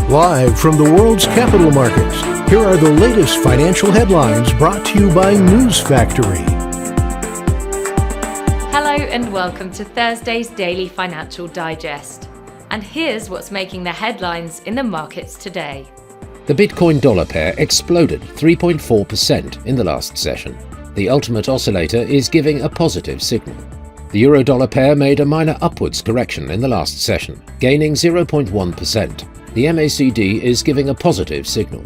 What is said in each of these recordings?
Live from the world's capital markets, here are the latest financial headlines brought to you by News Factory. Hello and welcome to Thursday's Daily Financial Digest. And here's what's making the headlines in the markets today. The Bitcoin dollar pair exploded 3.4% in the last session. The ultimate oscillator is giving a positive signal. The euro dollar pair made a minor upwards correction in the last session, gaining 0.1%. The MACD is giving a positive signal.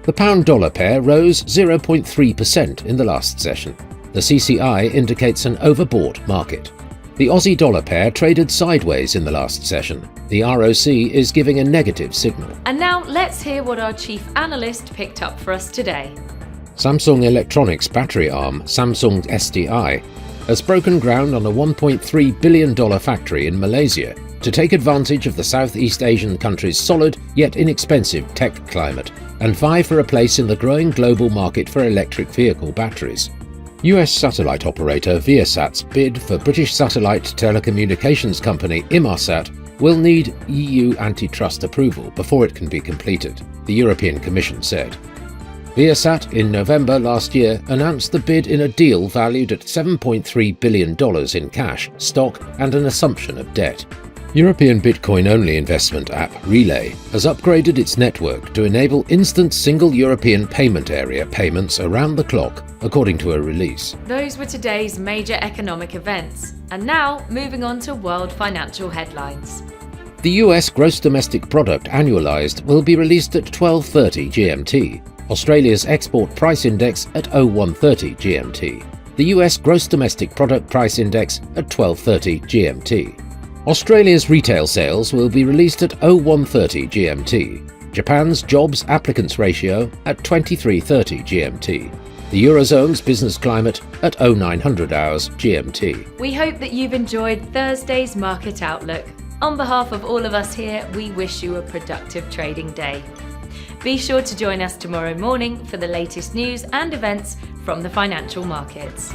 The pound dollar pair rose 0.3% in the last session. The CCI indicates an overbought market. The Aussie dollar pair traded sideways in the last session. The ROC is giving a negative signal. And now let's hear what our chief analyst picked up for us today. Samsung Electronics battery arm, Samsung SDI, has broken ground on a $1.3 billion factory in Malaysia to take advantage of the Southeast Asian country's solid yet inexpensive tech climate and vie for a place in the growing global market for electric vehicle batteries. US satellite operator Viasat's bid for British satellite telecommunications company Inmarsat will need EU antitrust approval before it can be completed, the European Commission said. Viasat, in November last year, announced the bid in a deal valued at $7.3 billion in cash, stock, and an assumption of debt. European Bitcoin-only investment app Relay has upgraded its network to enable instant single European payment area payments around the clock, according to a release. Those were today's major economic events. And now, moving on to world financial headlines. The US gross domestic product annualized will be released at 12:30 GMT. Australia's export price index at 0130 GMT. The US gross domestic product price index at 12:30 GMT. Australia's retail sales will be released at 0130 GMT. Japan's jobs applicants ratio at 2330 GMT. The Eurozone's business climate at 0900 hours GMT. We hope that you've enjoyed Thursday's Market Outlook. On behalf of all of us here, we wish you a productive trading day. Be sure to join us tomorrow morning for the latest news and events from the financial markets.